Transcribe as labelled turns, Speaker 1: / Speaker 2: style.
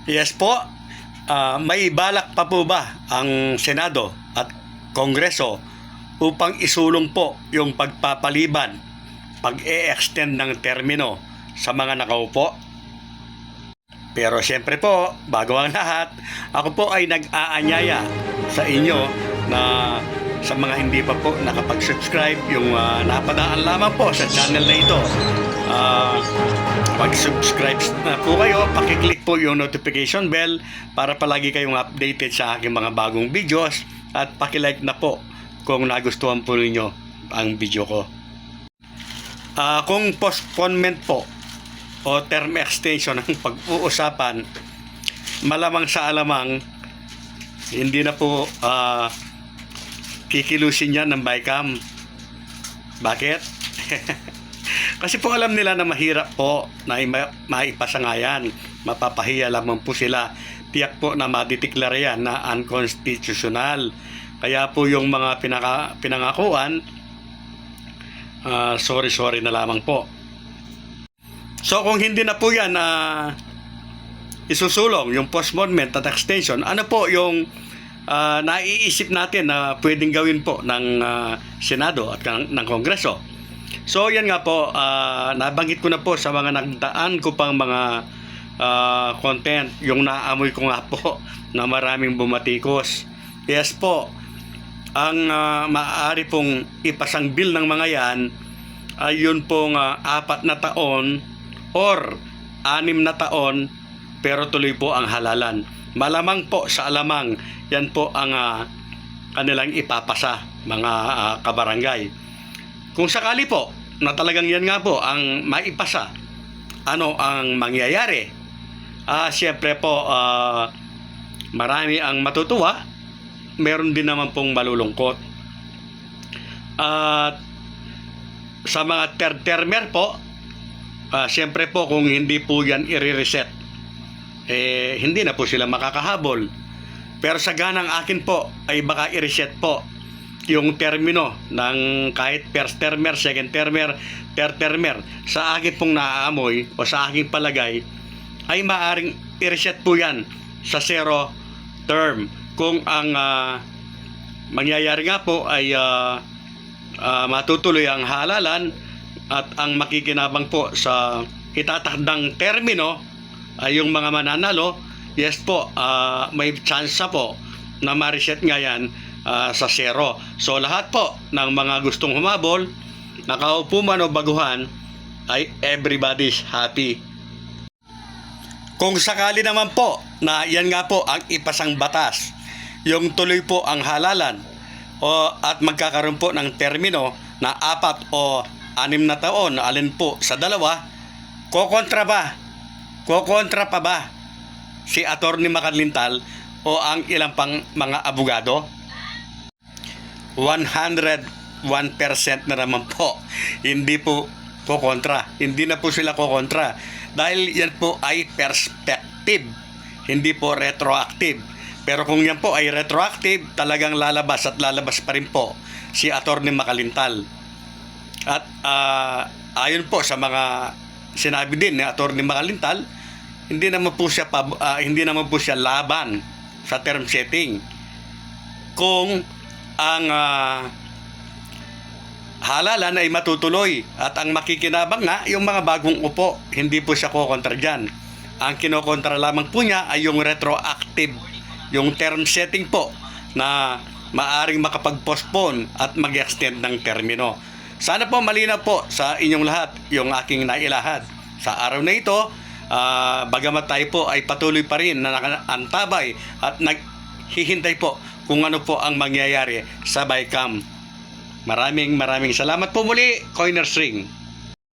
Speaker 1: Yes po, may balak pa po ba ang Senado at Kongreso upang isulong po yung pagpapaliban, pag-e-extend ng termino sa mga nakaupo? Pero siyempre po, bago ang lahat, ako po ay nag-aanyaya sa inyo na sa mga hindi pa po nakapag-subscribe, yung napadaan lamang po sa channel na ito. Pag-subscribe na po kayo, pakiclick po yung notification bell para palagi kayong updated sa aking mga bagong videos at pakilike na po kung nagustuhan po ninyo ang video ko. Kung postponement po o term extension ang pag-uusapan, malamang sa alamang hindi na po kikilusin yan ng BICAM. Bakit? Kasi po alam nila na mahirap po na maipasa nga yan. Mapapahiya lamang po sila. Tiyak po na madideklara yan na unconstitutional. Kaya po yung mga pinangakuan, sorry na lamang po. So kung hindi na po yan isusulong, yung postponement at extension, ano po yung naiisip natin na pwedeng gawin po ng Senado at ng Kongreso? So yan nga po, nabanggit ko na po sa mga nagdaan ko pang mga content, yung naamoy ko nga po na maraming bumatikos. Yes po, ang maaari pong ipasang bill ng mga yan ay yun pong 4 na taon or 6 na taon pero tuloy po ang halalan. Malamang po sa alamang yan po ang kanilang ipapasa, mga kabarangay. Kung sakali po na talagang yan nga po ang maipasa, ano ang mangyayari? Siyempre po marami ang matutuwa, meron din naman pong malulungkot. At sa mga third-termer po, siyempre po kung hindi po yan i-reset, hindi na po sila makakahabol. Pero sa ganang akin po ay baka i-reset po yung termino ng kahit first termer, second termer, third termer. Sa akin pong naaamoy o sa aking palagay ay maaring i-reset po yan sa 0 term. Kung ang mangyayari nga po ay matutuloy ang halalan at ang makikinabang po sa itatakdang termino ay yung mga mananalo, yes po, may chance po na ma-reset nga yan sa 0. So lahat po ng mga gustong humabol, nakaupo man o baguhan, ay everybody's happy. Kung sakali naman po na yan nga po ang ipasang batas, yung tuloy po ang halalan at magkakaroon po ng termino na 4 o 6 na taon, alin po sa dalawa, kokontra pa ba si Atty. Macalintal o ang ilang pang mga abogado? 101% na naman po hindi po kokontra. Hindi na po sila kokontra dahil yan po ay perspective, hindi po retroactive. Pero kung yan po ay retroactive, talagang lalabas at lalabas pa rin po si Atty. Macalintal. At ayon po sa mga sinabi din ni Atty. Macalintal, hindi naman po siya laban sa term setting. Kung ang halalan ay matutuloy at ang makikinabang nga yung mga bagong upo, hindi po siya kokontra dyan. Ang kinokontra lamang po niya ay yung retroactive, yung term setting po na maaring makapag-postpone at mag-extend ng termino. Sana po malinaw po sa inyong lahat yung aking nailahad sa araw na ito. Bagamat tayo po ay patuloy pa rin na nakaantabay at naghihintay po kung ano po ang mangyayari sa BICAM. Maraming salamat po muli, Coiners Ring.